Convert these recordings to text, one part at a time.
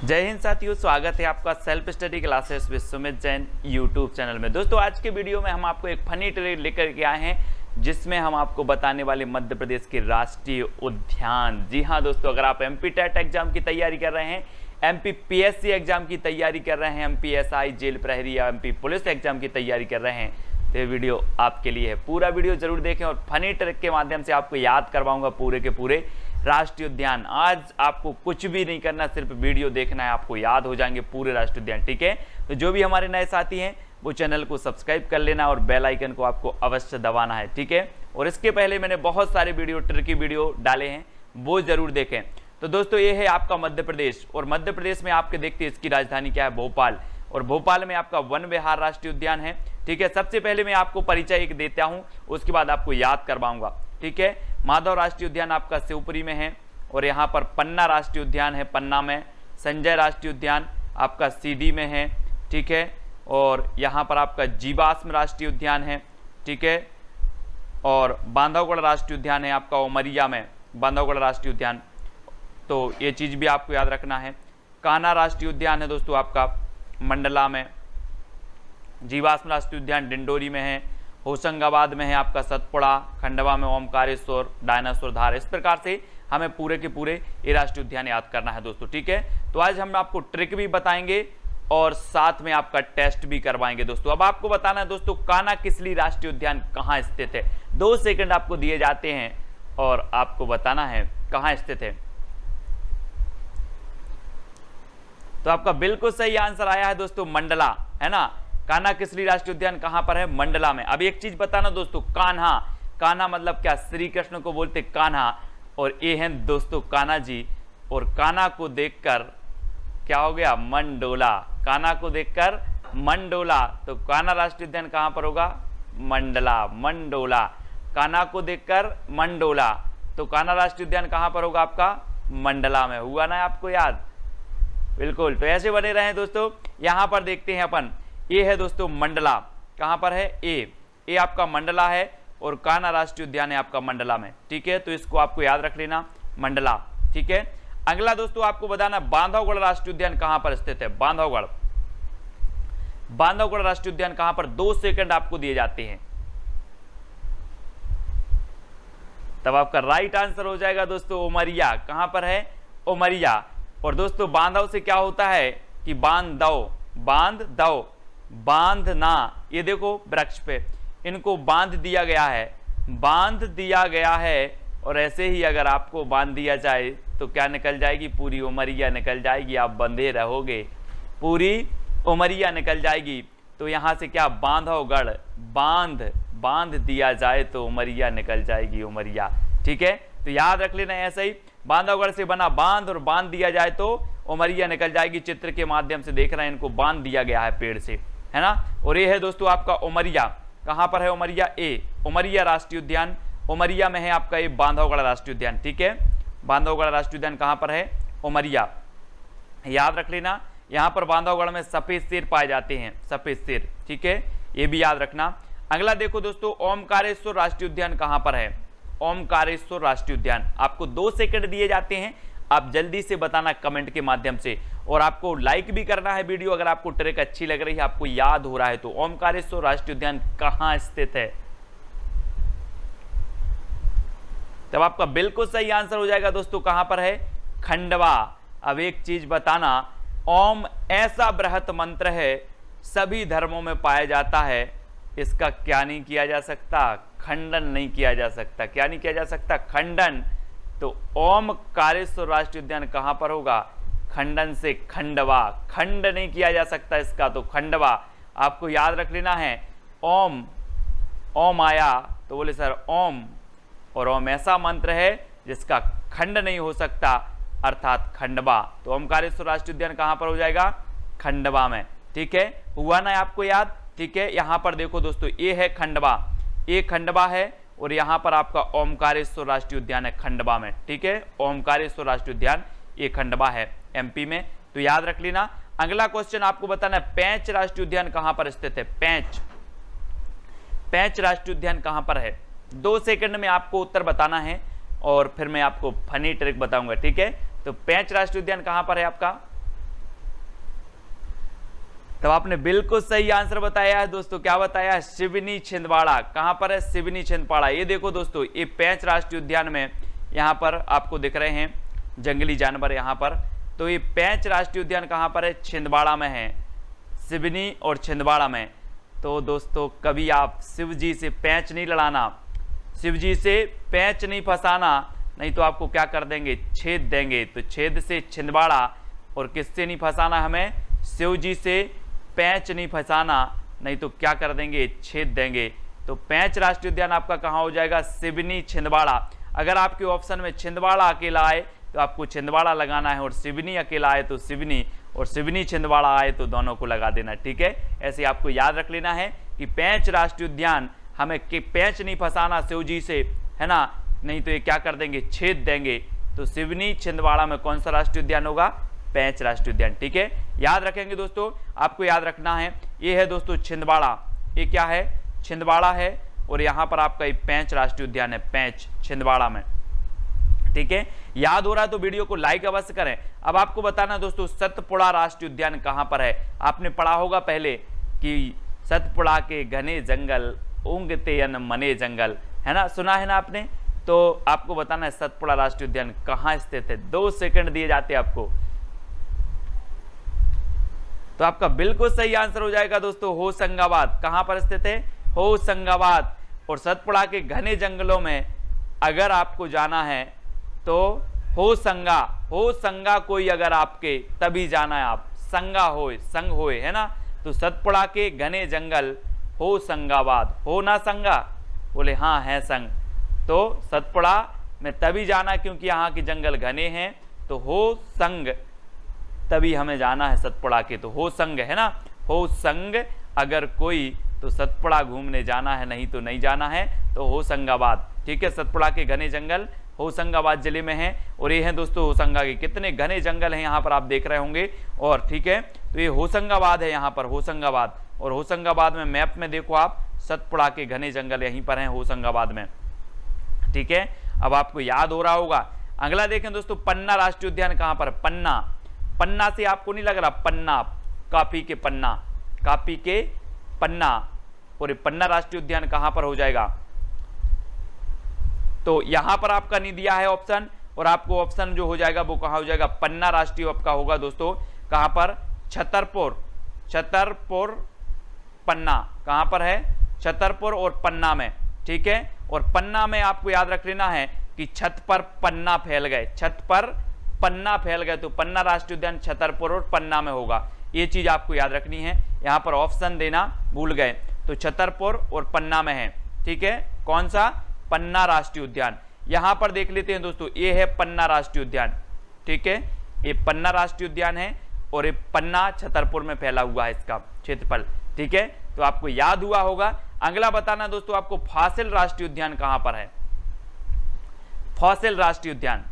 जय हिंद साथियों, स्वागत है आपका self study classes with Sumit Jain YouTube channel में। दोस्तों आज के वीडियो में हम आपको एक फनी ट्रेड लेकर के आए हैं जिसमें हम आपको बताने वाले मध्य प्रदेश के राष्ट्रीय उद्यान। जी हाँ दोस्तों, अगर आप एमपी टेट एग्जाम की तैयारी कर रहे हैं, एमपी पीएससी एग्जाम की तैयारी कर रहे हैं, एमपी एसआई जेल प्रहरी या एमपी पुलिस एग्जाम की तैयारी कर रहे हैं तो ये वीडियो आपके लिए है। पूरा वीडियो जरूर देखें और फनी ट्रिक के माध्यम से आपको याद करवाऊंगा पूरे के पूरे राष्ट्रीय उद्यान। आज आपको कुछ भी नहीं करना, सिर्फ वीडियो देखना है, आपको याद हो जाएंगे पूरे राष्ट्रीय उद्यान। ठीक है, तो जो भी हमारे नए साथी हैं वो चैनल को सब्सक्राइब कर लेना और बेल आइकन को आपको अवश्य दबाना है। ठीक है, और इसके पहले मैंने बहुत सारे वीडियो ट्रिकी वीडियो डाले हैं, वो जरूर देखें। तो दोस्तों ये है आपका मध्य प्रदेश, और मध्य प्रदेश में आपके देखते हैं इसकी राजधानी क्या है, भोपाल, और भोपाल में आपका वन विहार राष्ट्रीय उद्यान है। ठीक है, सबसे पहले मैं आपको परिचय एक देता हूं, उसके बाद आपको याद करवाऊंगा। ठीक है, माधव राष्ट्रीय उद्यान आपका शिवपुरी में है, और यहाँ पर पन्ना राष्ट्रीय उद्यान है पन्ना में, संजय राष्ट्रीय उद्यान आपका सीधी में है। ठीक है, और यहाँ पर आपका जीवाश्म राष्ट्रीय उद्यान है। ठीक है, और बांधवगढ़ राष्ट्रीय उद्यान है आपका उमरिया में, बांधवगढ़ राष्ट्रीय उद्यान, तो ये चीज़ भी आपको याद रखना है। कान्हा राष्ट्रीय उद्यान है दोस्तों आपका मंडला में, जीवाश्म राष्ट्रीय उद्यान डिंडोरी में है, होशंगाबाद में है आपका सतपुड़ा, खंडवा में ओमकारेश्वर, डायनासोर धार। इस प्रकार से हमें पूरे के पूरे ये राष्ट्रीय उद्यान याद करना है दोस्तों। ठीक है, तो आज हम आपको ट्रिक भी बताएंगे और साथ में आपका टेस्ट भी करवाएंगे दोस्तों। अब आपको बताना है दोस्तों कान्हा-किसली राष्ट्रीय उद्यान कहाँ स्थित है। 2 सेकंड आपको दिए जाते हैं और आपको बताना है कहाँ स्थित है। तो आपका बिल्कुल सही आंसर आया है दोस्तों, मंडला, है ना। कान्हा-किसली राष्ट्रीय उद्यान कहां पर है, मंडला में। अब एक चीज बताना दोस्तों, कान्हा, कान्हा मतलब क्या, श्री कृष्ण को बोलते कान्हा, और ये हैं दोस्तों कान्हा जी, और कान्हा को देखकर क्या हो गया, मंडोला। कान्हा को देखकर मंडोला, तो कान्हा राष्ट्रीय उद्यान कहां पर होगा, मंडला, मंडोला। कान्हा को देखकर मंडोला, तो कान्हा राष्ट्रीय उद्यान कहां पर होगा आपका, मंडला में। हुआ ना आपको याद, बिल्कुल। तो ऐसे बने रहें दोस्तों। यहां पर देखते हैं अपन, ये है दोस्तों मंडला, कहां पर है, ए आपका मंडला है, और कान्हा राष्ट्रीय उद्यान है आपका मंडला में। ठीक है, तो इसको आपको याद रख लेना, मंडला। ठीक है, अगला दोस्तों आपको बताना बांधवगढ़ राष्ट्रीय उद्यान कहां पर स्थित है, बांधवगढ़, बांधवगढ़ राष्ट्रीय उद्यान कहां पर। 2 सेकंड आपको दिए जाते हैं, तब आपका राइट आंसर हो जाएगा दोस्तों उमरिया। कहां पर है, उमरिया। और दोस्तों बांधव से क्या होता है कि बांध दो, बांध दो, बांधना। ये देखो वृक्ष पे इनको बांध दिया गया है, बांध दिया गया है, और ऐसे ही अगर आपको बांध दिया जाए तो क्या निकल जाएगी, पूरी उमरिया निकल जाएगी, आप बंधे रहोगे, पूरी उमरिया निकल जाएगी। तो यहाँ से क्या, बांधवगढ़, बांध दिया जाए तो उमरिया निकल जाएगी, उमरिया। ठीक है, तो याद रख लेना ऐसा ही, बांधवगढ़ से बना बांध, और बांध दिया जाए तो उमरिया निकल जाएगी। चित्र के माध्यम से देख रहे हैं, इनको बांध दिया गया है पेड़ से, है ना। और ये है दोस्तों आपका उमरिया, कहां पर है उमरिया, उमरिया राष्ट्रीय उद्यान, उमरिया में है आपका ये बांधवगढ़ राष्ट्रीय उद्यान। ठीक है, बांधवगढ़ राष्ट्रीय उद्यान कहां पर है, उमरिया। याद रख लेना, यहां पर बांधवगढ़ में सफेद शेर पाए जाते हैं, सफेद शेर। ठीक है, ये भी याद रखना। अगला देखो दोस्तों, ओमकारेश्वर राष्ट्रीय उद्यान कहां पर है, ओमकारेश्वर राष्ट्रीय उद्यान। आपको 2 सेकंड दिए जाते हैं, आप जल्दी से बताना कमेंट के माध्यम से, और आपको लाइक भी करना है वीडियो अगर आपको ट्रिक अच्छी लग रही है, आपको याद हो रहा है तो। ओमकारेश्वर राष्ट्रीय उद्यान कहां स्थित है, तब आपका बिल्कुल सही आंसर हो जाएगा दोस्तों, कहां पर है, खंडवा। अब एक चीज बताना, ओम ऐसा बृहत मंत्र है, सभी धर्मों में पाया जाता है, इसका क्या नहीं किया जा सकता, खंडन नहीं किया जा सकता। क्या नहीं किया जा सकता, खंडन। तो ओमकारेश्वर राष्ट्रीय उद्यान कहां पर होगा, खंडन से खंडवा, खंड नहीं किया जा सकता इसका, तो खंडवा। आपको याद रख लेना है, ओम, ओम आया तो बोले सर ओम, और ओम ऐसा मंत्र है जिसका खंड नहीं हो सकता, अर्थात खंडवा। तो ओमकारेश्वर राष्ट्रीय उद्यान कहां पर हो जाएगा, खंडवा में। ठीक है, हुआ ना आपको याद। ठीक है, यहां पर देखो दोस्तों, ये है खंडवा, ये खंडवा है, और यहां पर आपका ओमकारेश्वर राष्ट्रीय उद्यान है खंडवा में। ठीक है, ओमकारेश्वर राष्ट्रीय उद्यान ये खंडवा है एमपी में, तो याद रख लेना। अगला क्वेश्चन आपको बताना है पेंच राष्ट्रीय उद्यान कहां पर स्थित है, पेंच, पेंच राष्ट्रीय उद्यान कहां पर है। 2 सेकंड में आपको उत्तर बताना है, और फिर मैं आपको फनी ट्रिक बताऊंगा। ठीक है, तो पेंच राष्ट्रीय उद्यान कहां पर है आपका, तो आपने बिल्कुल सही आंसर बताया है दोस्तों। क्या बताया है? सिवनी छिंदवाड़ा। कहां पर है? सिवनी छिंदवाड़ा। ये देखो दोस्तों, ये पेंच राष्ट्रीय उद्यान में यहाँ पर आपको दिख रहे हैं जंगली जानवर यहाँ पर। तो ये पेंच राष्ट्रीय उद्यान कहाँ पर है? छिंदवाड़ा में है, सिवनी और छिंदवाड़ा में। तो दोस्तों कभी आप शिव जी से पेंच नहीं लड़ाना, शिव जी से पेंच नहीं फंसाना, नहीं तो आपको क्या कर देंगे? छेद देंगे। तो छेद से छिंदवाड़ा, और किससे नहीं फंसाना हमें? शिव जी से पेंच नहीं फंसाना, नहीं तो क्या कर देंगे? छेद देंगे। तो पेंच राष्ट्रीय उद्यान आपका कहाँ हो जाएगा? सिवनी छिंदवाड़ा। अगर आपके ऑप्शन में छिंदवाड़ा अकेला आए तो आपको छिंदवाड़ा लगाना है, और सिवनी अकेला आए तो सिवनी, और सिवनी छिंदवाड़ा आए तो दोनों को लगा देना। ठीक है, ऐसे आपको याद रख लेना है कि पेंच राष्ट्रीय उद्यान हमें पेंच नहीं फंसाना शिव जी से, है ना, नहीं तो ये क्या कर देंगे? छेद देंगे। तो सिवनी छिंदवाड़ा में कौन सा राष्ट्रीय उद्यान होगा? पेंच राष्ट्रीय उद्यान। ठीक है, याद रखेंगे दोस्तों, आपको याद रखना है। ये है दोस्तों छिंदवाड़ा, ये क्या है? छिंदवाड़ा है, और यहाँ पर आपका ये पेंच राष्ट्रीय उद्यान है, पेंच छिंदवाड़ा में। ठीक है, याद हो रहा है तो वीडियो को लाइक अवश्य करें। अब आपको बताना दोस्तों, सतपुड़ा राष्ट्रीय उद्यान कहाँ पर है? आपने पढ़ा होगा पहले कि सतपुड़ा के घने जंगल ऊँगते अन मने जंगल, है ना, सुना है ना आपने। तो आपको बताना है सतपुड़ा राष्ट्रीय उद्यान कहाँ स्थित है। 2 सेकंड दिए जाते हैं आपको। तो आपका बिल्कुल सही आंसर हो जाएगा दोस्तों होशंगाबाद। कहां पर स्थित है? होशंगाबाद। और सतपुड़ा के घने जंगलों में अगर आपको जाना है तो होशंगा कोई अगर आपके तभी जाना है आप, संगा होए, संग होए, है ना। तो सतपुड़ा के घने जंगल होशंगाबाद। हो ना संगा? बोले हाँ है संग। तो सतपुड़ा में तभी जाना क्योंकि यहाँ के जंगल घने हैं, तो हो संग तभी हमें जाना है सतपुड़ा के। तो हो संग, है ना, हो संग अगर कोई तो सतपुड़ा घूमने जाना है, नहीं तो नहीं जाना है। तो होशंगाबाद। ठीक है, सतपुड़ा के घने जंगल होशंगाबाद जिले में है। और ये है दोस्तों होशंगा के कितने घने जंगल हैं यहाँ पर आप देख रहे होंगे। और ठीक है, तो ये होशंगाबाद है यहाँ पर, होशंगाबाद। और होशंगाबाद में मैप में देखो आप, सतपुड़ा के घने जंगल यहीं पर हैं होशंगाबाद में। ठीक है, अब आपको याद हो रहा होगा। अगला देखें दोस्तों, पन्ना राष्ट्रीय उद्यान कहाँ पर? पन्ना। पन्ना से आपको नहीं लग रहा? पन्ना, कापी के पन्ना, कापी के पन्ना। और पन्ना राष्ट्रीय उद्यान कहां पर हो जाएगा? तो यहां पर आपका नहीं दिया है ऑप्शन, और आपको ऑप्शन जो हो जाएगा वो कहां हो जाएगा? पन्ना राष्ट्रीय आपका होगा दोस्तों कहां पर? छतरपुर। छतरपुर पन्ना कहां पर है? छतरपुर और पन्ना में। ठीक है, और पन्ना में आपको याद रख लेना है कि छत पर पन्ना फैल गए, छत पर पन्ना फैल गए। तो पन्ना राष्ट्रीय उद्यान छतरपुर और पन्ना में होगा। ये चीज आपको याद रखनी है, यहां पर ऑप्शन देना भूल गए। तो छतरपुर और पन्ना में है। ठीक है, कौन सा? पन्ना राष्ट्रीय उद्यान। यहां पर देख लेते हैं दोस्तों, ये है पन्ना राष्ट्रीय उद्यान। ठीक है, ये पन्ना राष्ट्रीय उद्यान है, और ये पन्ना छतरपुर में फैला हुआ है इसका क्षेत्रफल। ठीक है, तो आपको याद हुआ होगा। अगला बताना दोस्तों आपको, फॉसिल राष्ट्रीय उद्यान कहां पर है? फॉसिल राष्ट्रीय उद्यान।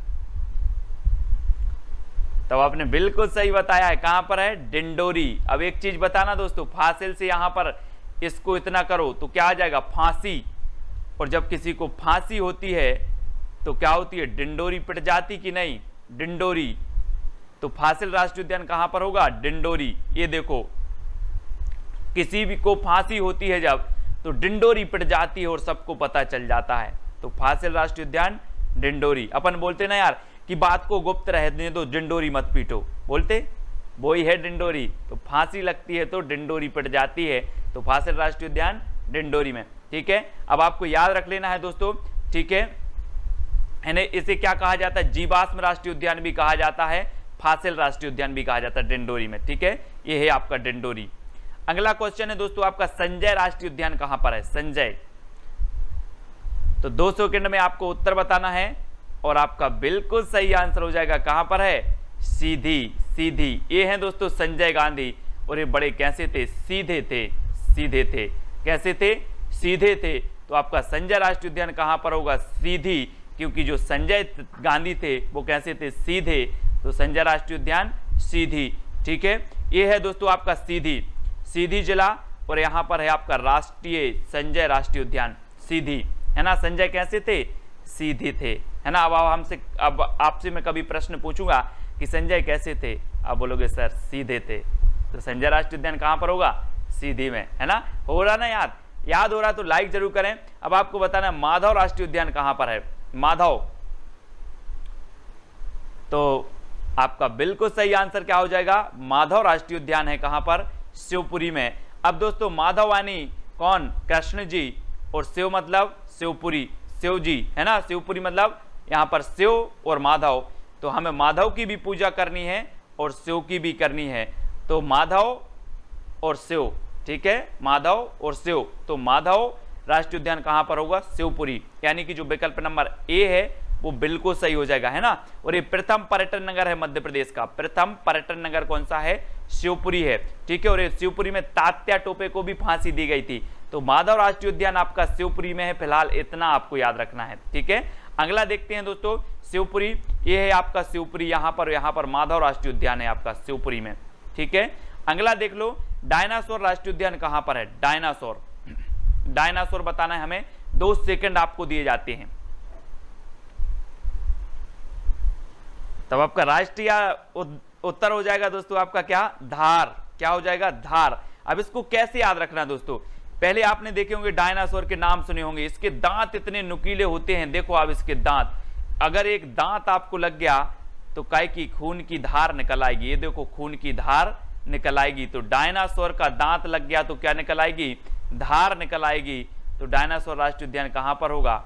तो आपने बिल्कुल सही बताया है, कहां पर है? डिंडोरी। अब एक चीज बताना दोस्तों, फासिल से यहां पर इसको इतना करो तो क्या आ जाएगा? फांसी। और जब किसी को फांसी होती है तो क्या होती है? डिंडोरी पिट जाती कि नहीं? डिंडोरी। तो फासिल राष्ट्रीय उद्यान कहां पर होगा? डिंडोरी। ये देखो, किसी भी को फांसी होती है जब, तो डिंडोरी पिट जाती है और सबको पता चल जाता है। तो फासिल राष्ट्रीय उद्यान डिंडोरी। अपन बोलते ना यार कि बात को गुप्त रहने दो, डिंडोरी मत पीटो, बोलते वो ही है डिंडोरी। तो फांसी लगती है तो डिंडोरी पिट जाती है। तो फासिल राष्ट्रीय उद्यान डिंडोरी में। ठीक है, अब आपको याद रख लेना है दोस्तों। ठीक है, इसे क्या कहा जाता है? जीवाश्म राष्ट्रीय उद्यान भी कहा जाता है, फासिल राष्ट्रीय उद्यान भी कहा जाता है डिंडोरी में। ठीक है, ये है आपका डिंडोरी। अगला क्वेश्चन है दोस्तों आपका, संजय राष्ट्रीय उद्यान कहां पर है? संजय। तो 2 सेकंड में आपको उत्तर बताना है, और आपका बिल्कुल सही आंसर हो जाएगा। कहां पर है? सीधी। सीधी। ये है दोस्तों संजय गांधी। और ये बड़े कैसे थे? सीधे थे, सीधे थे। कैसे थे? सीधे थे। तो आपका संजय राष्ट्रीय उद्यान कहां पर होगा? सीधी, क्योंकि जो संजय गांधी थे वो कैसे थे? सीधे। तो संजय राष्ट्रीय उद्यान सीधी। ठीक है, ये है दोस्तों आपका सीधी, सीधी जिला। और यहां पर है आपका राष्ट्रीय संजय राष्ट्रीय उद्यान सीधी, है ना। संजय कैसे थे? सीधे थे, है ना। अब आपसे मैं कभी प्रश्न पूछूंगा कि संजय कैसे थे, आप बोलोगे सर सीधे थे। तो संजय राष्ट्रीय उद्यान कहां पर होगा, सीधी में, है ना। हो रहा ना याद, याद हो रहा तो लाइक जरूर करें। अब आपको बताना माधव राष्ट्रीय उद्यान कहां पर है, माधव, तो आपका बिल्कुल सही आंसर क्या हो जाएगा, माधव राष्ट्रीय उद्यान है कहां पर, शिवपुरी में। अब दोस्तों माधव यानी कौन, कृष्ण जी, और शिव मतलब शिवपुरी, शिव जी, है ना, शिवपुरी मतलब यहां पर शिव और माधव, तो हमें माधव की भी पूजा करनी है और शिव की भी करनी है, तो माधव और शिव, ठीक है, माधव और शिव, तो माधव राष्ट्रीय उद्यान कहां पर होगा, शिवपुरी, यानी कि जो विकल्प नंबर ए है वो बिल्कुल सही हो जाएगा, है ना। और ये प्रथम पर्यटन नगर है मध्य प्रदेश का, प्रथम पर्यटन नगर कौन सा है, शिवपुरी है, ठीक है। और ये शिवपुरी में तात्या टोपे को भी फांसी दी गई थी, तो माधव राष्ट्रीय उद्यान आपका शिवपुरी में है, फिलहाल इतना आपको याद रखना है, ठीक है। अगला देखते हैं दोस्तों, शिवपुरी, ये है आपका शिवपुरी, यहाँ पर माधव राष्ट्रीय उद्यान है आपका शिवपुरी में, ठीक है। अगला देख लो, डायनासोर राष्ट्रीय उद्यान कहां पर है, डायनासोर, डायनासोर बताना है हमें, 2 सेकंड आपको दिए जाते हैं। तब आपका राष्ट्रीय उत्तर हो जाएगा दोस्तों आपका क्या, धार, क्या हो जाएगा, धार। अब इसको कैसे याद रखना दोस्तों, पहले आपने देखे होंगे डायनासोर के नाम सुने होंगे, इसके दांत इतने नुकीले होते हैं, देखो आप इसके दांत, अगर एक दांत आपको लग गया तो काय की खून की धार निकल आएगी, ये देखो खून की धार निकल आएगी, तो डायनासोर का दांत लग गया तो क्या निकल आएगी, धार निकल आएगी। तो डायनासोर राष्ट्रीय उद्यान कहां पर होगा,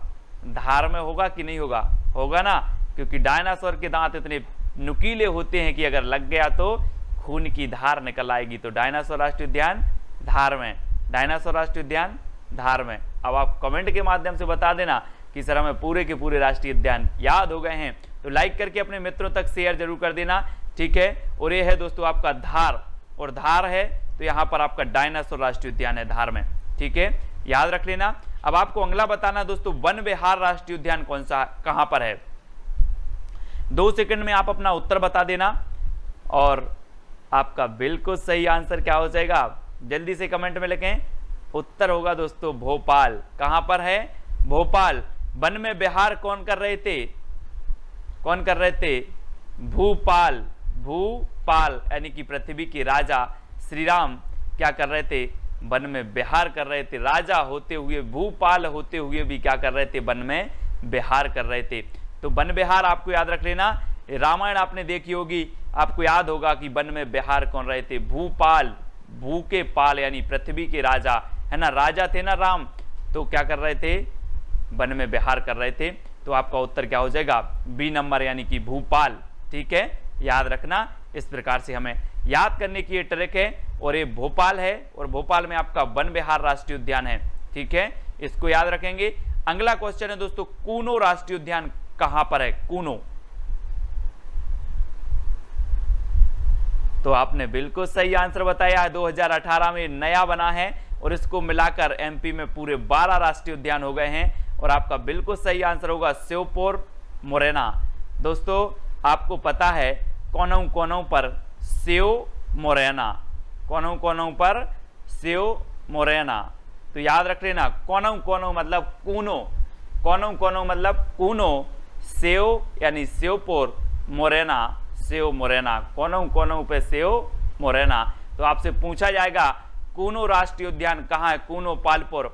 धार में होगा कि नहीं होगा, होगा ना, क्योंकि डायनासोर के दांत इतने नुकीले होते हैं कि अगर लग गया तो खून की धार निकल आएगी, तो डायनासोर राष्ट्रीय उद्यान धार में, डायनासोर राष्ट्रीय उद्यान धार में। अब आप कमेंट के माध्यम से बता देना कि सर हमें पूरे के पूरे राष्ट्रीय उद्यान याद हो गए हैं, तो लाइक करके अपने मित्रों तक शेयर जरूर कर देना, ठीक है। और ये है दोस्तों आपका धार, और धार है तो यहाँ पर आपका डायनासोर राष्ट्रीय उद्यान है धार में, ठीक है, याद रख लेना। अब आपको अगला बताना दोस्तों, वन विहार राष्ट्रीय उद्यान कौन सा कहां पर है, 2 सेकंड में आप अपना उत्तर बता देना, और आपका बिल्कुल सही आंसर क्या हो जाएगा, जल्दी से कमेंट में लिखें, उत्तर होगा दोस्तों भोपाल, कहां पर है, भोपाल। वन में विहार कौन कर रहे थे, कौन कर रहे थे, भूपाल, भूपाल यानी कि पृथ्वी के राजा श्री राम क्या कर रहे थे, वन में विहार कर रहे थे, राजा होते हुए, भूपाल होते हुए भी क्या कर रहे थे, वन में विहार कर रहे थे। तो वन विहार आपको याद रख लेना, रामायण आपने देखी होगी, आपको याद होगा कि वन में विहार कौन रहे थे, भूपाल, भू के पाल यानी पृथ्वी के राजा, है ना, राजा थे ना राम, तो क्या कर रहे थे, वन में विहार कर रहे थे। तो आपका उत्तर क्या हो जाएगा, बी नंबर यानी कि भूपाल, ठीक है, याद रखना। इस प्रकार से हमें याद करने की ये ट्रिक है, और ये भोपाल है, और भोपाल में आपका वन विहार राष्ट्रीय उद्यान है, ठीक है, इसको याद रखेंगे। अगला क्वेश्चन है दोस्तों, कूनो राष्ट्रीय उद्यान कहां पर है, कूनो, तो आपने बिल्कुल सही आंसर बताया है, 2018 में नया बना है, और इसको मिलाकर एमपी में पूरे 12 राष्ट्रीय उद्यान हो गए हैं, और आपका बिल्कुल सही आंसर होगा श्योपुर मोरैना। दोस्तों आपको पता है कोनों कोनों पर सेव मोरैना, कोनों कोनों पर सेव मोरैना, तो याद रख लेना, कोनों कोनों मतलब कूनो, कोनों कोनों मतलब कूनो, सेव यानी श्योपुर, मोरैना सेव मोरैना, कोनों कोनों पे सेव मोरैना। तो आपसे पूछा जाएगा कूनो राष्ट्रीय उद्यान कहाँ है, कूनो पालपुर,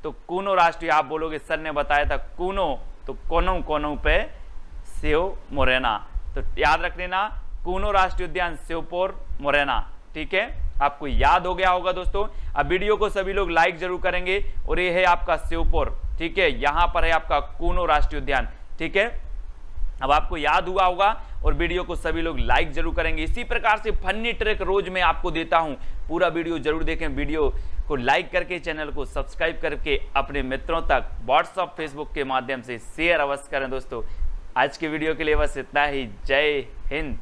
तो कूनो राष्ट्रीय, आप बोलोगे सर ने बताया था कूनो, तो कोनों कोनों पे सेव मोरैना, तो याद रख लेना कूनो राष्ट्रीय उद्यान श्योपुर मोरैना, ठीक है, आपको याद हो गया होगा दोस्तों। अब वीडियो को सभी लोग लाइक जरूर करेंगे, और ये है आपका श्योपुर, ठीक है, यहां पर है आपका कूनो राष्ट्रीय उद्यान, ठीक है, अब आपको याद हुआ होगा, और वीडियो को सभी लोग लाइक जरूर करेंगे। इसी प्रकार से फनी ट्रिक रोज मैं आपको देता हूं, पूरा वीडियो जरूर देखें, वीडियो को लाइक करके चैनल को सब्सक्राइब करके अपने मित्रों तक व्हाट्सएप फेसबुक के माध्यम से शेयर अवश्य करें। दोस्तों आज के वीडियो के लिए बस इतना ही, जय हिंद।